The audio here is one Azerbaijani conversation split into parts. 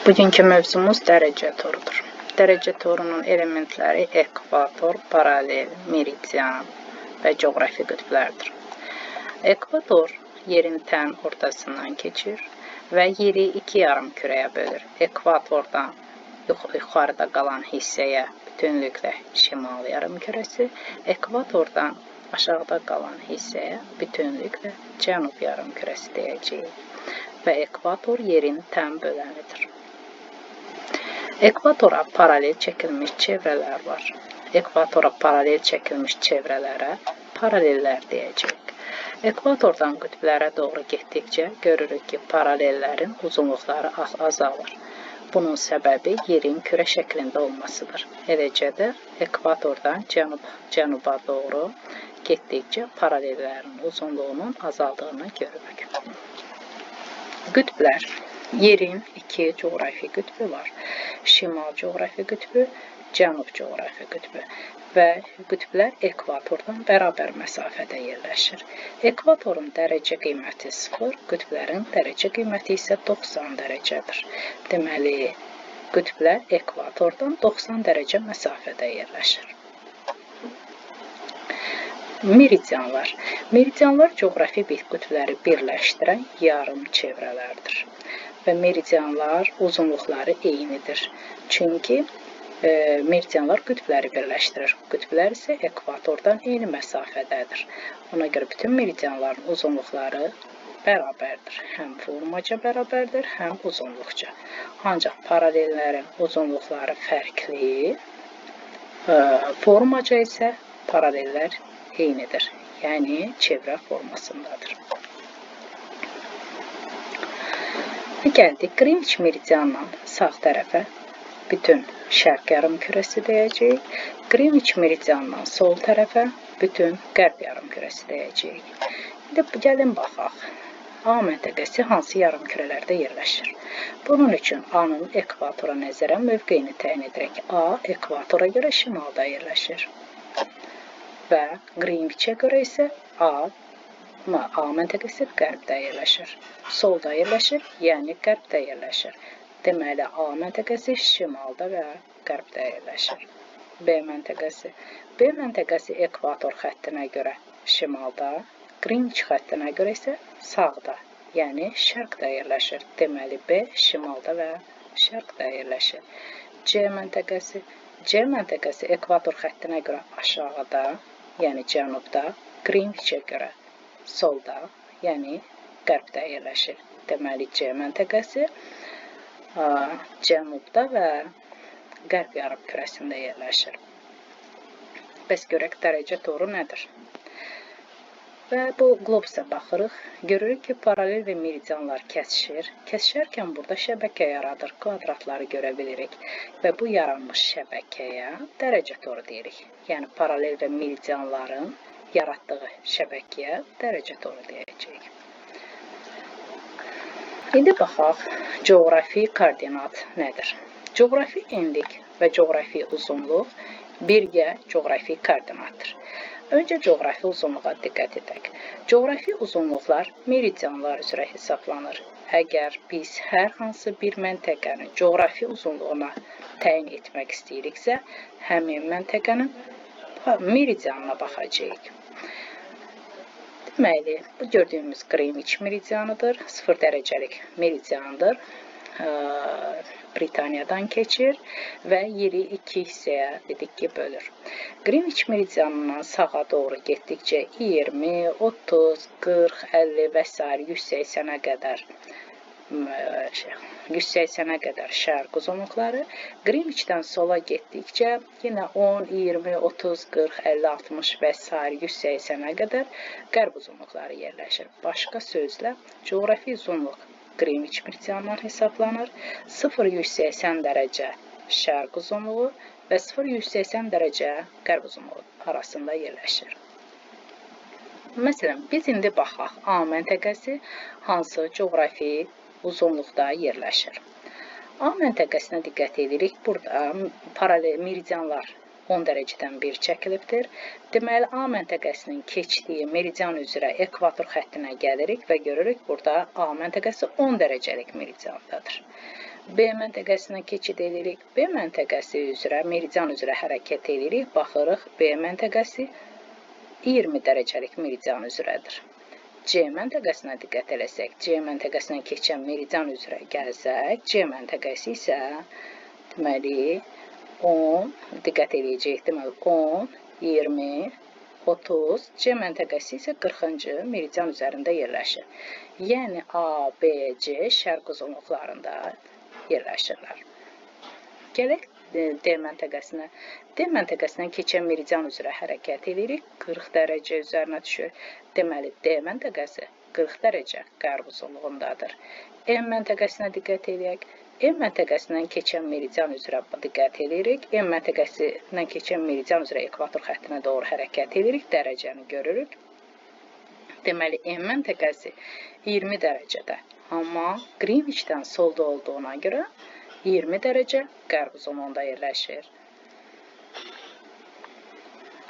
Bugünkü mövzumuz dərəcə torudur. Dərəcə torunun elementləri ekvator, paralel, meridian və coğrafi qütblərdir. Ekvator yerin tən ortasından keçir və yeri iki yarımkürəyə bölür. Ekvatordan yuxarıda qalan hissəyə bütünlüklə şimal yarımkürəsi, ekvatordan aşağıda qalan hissəyə bütünlüklə cənub yarımkürəsi deyəcəyik. Və ekvator yerin tən bölənidir. Ekvatora paralel çəkilmiş çevrələr var. Ekvatora paralel çəkilmiş çevrələrə paralellər deyəcəyik. Ekvatordan qütblərə doğru getdikcə görürük ki, paralellərin uzunluqları azalır. Bunun səbəbi yerin kürə şəklində olmasıdır. Eləcə də ekvatordan cənuba doğru getdikcə paralellərin uzunluğunun azaldığını görürük. Qütblər. Yerin iki coğrafi qütbü var. Şimal coğrafi qütbü, cənub coğrafi qütbü və qütblər ekvatordan bərabər məsafədə yerləşir. Ekvatorun dərəcə qiyməti 0, qütblərin dərəcə qiyməti isə 90 dərəcədir. Deməli, qütblər ekvatordan 90 dərəcə məsafədə yerləşir. Meridianlar. Meridianlar coğrafi qütbləri birləşdirən yarım çevrələrdir. Və meridianlar uzunluqları eynidir. Çünki meridianlar qütbləri birləşdirir. Qütblər isə ekvatordan eyni məsafədədir. Ona görə bütün meridianların uzunluqları bərabərdir. Həm formaca bərabərdir, həm uzunluqca. Ancaq paralellərin uzunluqları fərqli, formaca isə paralellər eynidir. Yəni, çevrə formasındadır. Gəldik, Qrinviç meridianla sağ tərəfə bütün şərq yarımkürəsi deyəcəyik. Qrinviç meridianla sol tərəfə bütün qərb yarımkürəsi deyəcəyik. İndi gəlin baxaq. A məntəqəsi hansı yarımkürələrdə yerləşir? Bunun üçün A-nın ekvatora nəzərən mövqeyini təyin edərək. A ekvatora görə şimalda yerləşir. Və Qrinviçə görə isə A məntəqəsi qərbdə yerləşir. Solda yerləşir, yəni qərbdə yerləşir. Deməli, A məntəqəsi şimalda və qərbdə yerləşir. B məntəqəsi ekvator xəttinə görə şimalda, Qrinviç xəttinə görə isə sağda, yəni şərqdə yerləşir. Deməli, B şimalda və şərqdə yerləşir. C məntəqəsi ekvator xəttinə görə aşağıda, yəni cənubda, Qrinviçə görə solda, yəni qərbdə yerləşir. Deməli, C məntəqəsi cənubda və qərb yarımkürəsində yerləşir. Bəs görək dərəcə toru nədir? Və bu qlobusa baxırıq. Görürük ki, paralel və meridianlar kəsişir. Kəsişərkən burada şəbəkə yaradır. Kvadratları görə bilirik. Və bu yaranmış şəbəkəyə dərəcə toru deyirik. Yəni, paralel və meridianların yaratdığı şəbəkəyə dərəcə toru deyəcəyik. İndi baxaq, coğrafi koordinat nədir? Coğrafi enlik və coğrafi uzunluq birgə coğrafi koordinatdır. Öncə coğrafi uzunluğa diqqət edək. Coğrafi uzunluqlar meridianlar üzrə hesablanır. Əgər biz hər hansı bir məntəqənin coğrafi uzunluğuna təyin etmək istəyiriksə, həmin məntəqənin meridianına baxacağıq. Deməli, bu gördüyümüz Qrinviç meridianıdır, 0 dərəcəlik meridiandır. Britaniyadan keçir və yeri iki hissəyə dedik ki, bölür. Qrinviç meridianından sağa doğru getdikcə 20, 30, 40, 50 və s. 180-ə qədər şərq uzunluqları, Qrinviçdən sola getdikcə yenə 10, 20, 30, 40, 50, 60 və s. 180-ə qədər qərb uzunluqları yerləşir. Başqa sözlə, coğrafi uzunluq Qrinviç meridianından hesablanır. 0-180 dərəcə şərq uzunluğu və 0-180 dərəcə qərb uzunluğu arasında yerləşir. Məsələn, biz indi baxaq, A məntəqəsi hansı coğrafi uzunluqda yerləşir. A məntəqəsinə diqqət edirik. Burada paralel meridianlar 10 dərəcədən 1 çəkilibdir. Deməli, A məntəqəsinin keçdiyi meridian üzrə ekvator xəttinə gəlirik və görürük, burada A məntəqəsi 10 dərəcəlik meridiandadır. B məntəqəsindən keçid edirik. B məntəqəsi üzrə, meridian üzrə hərəkət edirik. Baxırıq, B məntəqəsi 20 dərəcəlik meridian üzrədir. C məntəqəsinə diqqət eləsək, C məntəqəsindən keçən meridian üzrə gəlsək, C məntəqəsi isə deməli 10, diqqət eləyəcək, deməli 10, 20, 30, C məntəqəsi isə 40-cı meridian üzərində yerləşir. Yəni A, B, C şərq uzunluqlarında yerləşirlər. Gələk D məntəqəsinə. D məntəqəsindən keçən meridian üzrə hərəkət edirik. 40 dərəcə üzərinə düşür. Deməli, D məntəqəsi 40 dərəcə qərb uzunluğundadır. E məntəqəsinə diqqət edək. E məntəqəsindən keçən meridian üzrə diqqət edirik. E məntəqəsindən keçən meridian üzrə ekvator xəttinə doğru hərəkət edirik. Dərəcəni görürük. Deməli, E məntəqəsi 20 dərəcədə. Amma Qrinviçdən solda olduğuna görə 20 dərəcə qərb uzunluğunda yerləşir.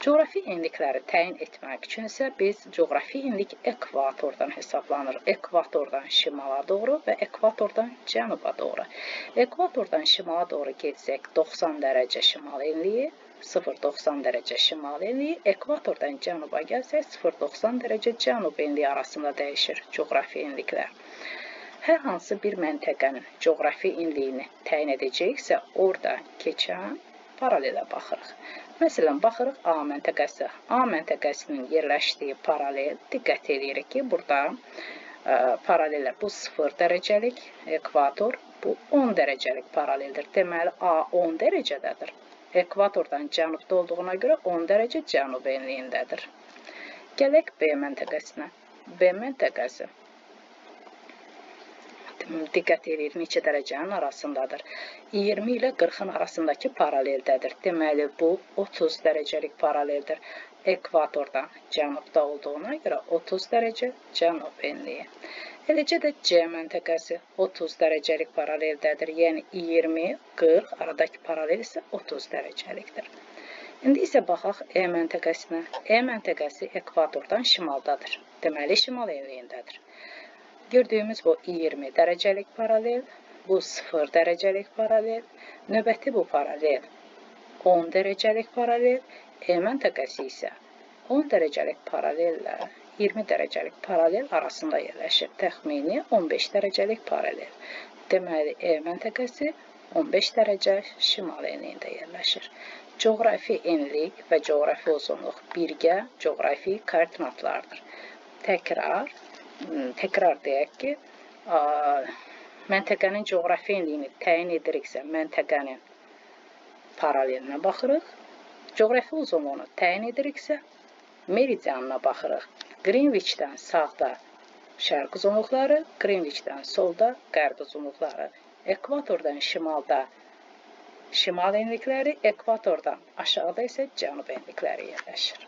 Coğrafi enlikləri təyin etmək üçün isə biz coğrafi enlik ekvatordan hesablanır. Ekvatordan şimala doğru və ekvatordan cənuba doğru. Ekvatordan şimala doğru getsək 90 dərəcə şimal enliyi, 0-90 dərəcə şimal enliyi, ekvatordan cənuba gəlsək 0-90 dərəcə cənub enliyi arasında dəyişir coğrafi enliklər. Hər hansı bir məntəqənin coğrafi enliyini təyin edəcəksə, orada keçən paralelə baxırıq. Məsələn, baxırıq A məntəqəsi. A məntəqəsinin yerləşdiyi paralel, diqqət edirik ki, burada paralelə bu 0 dərəcəlik ekvator, bu 10 dərəcəlik paraleldir. Deməli, A 10 dərəcədədir. Ekvatordan cənubda olduğuna görə 10 dərəcə cənub enliyindədir. Gələk B məntəqəsinə. B məntəqəsi. Diqqət edirik, neçə dərəcənin arasındadır. 20 ilə 40-ın arasındakı paraleldədir. Deməli, bu 30 dərəcəlik paraleldir. Ekvatordan cənubda olduğuna görə 30 dərəcə cənub enliyi. Eləcə də C məntəqəsi 30 dərəcəlik paraleldədir. Yəni 20, 40, aradakı paralel isə 30 dərəcəlikdir. İndi isə baxaq E məntəqəsinə. E məntəqəsi ekvatordan şimaldadır. Deməli, şimal enliyindədir. Gördüyümüz bu 20 dərəcəlik paralel, bu 0 dərəcəlik paralel, növbəti bu paralel 10 dərəcəlik paralel, E məntəqəsi isə 10 dərəcəlik paralellə 20 dərəcəlik paralel arasında yerləşir. Təxmini 15 dərəcəlik paralel. Deməli, E məntəqəsi 15 dərəcə şimal enliyində yerləşir. Coğrafi enlik və coğrafi uzunluq birgə coğrafi koordinatlardır. Təkrar deyək ki, məntəqənin coğrafi enliyini təyin ediriksə, məntəqənin paralelinə baxırıq. Coğrafi uzunluğunu təyin ediriksə, meridianına baxırıq. Qrinviçdən sağda şərq uzunluqları, Qrinviçdən solda qərb uzunluqları. Ekvatordan şimalda şimal enlikləri, ekvatordan aşağıda isə cənub enlikləri yerləşir.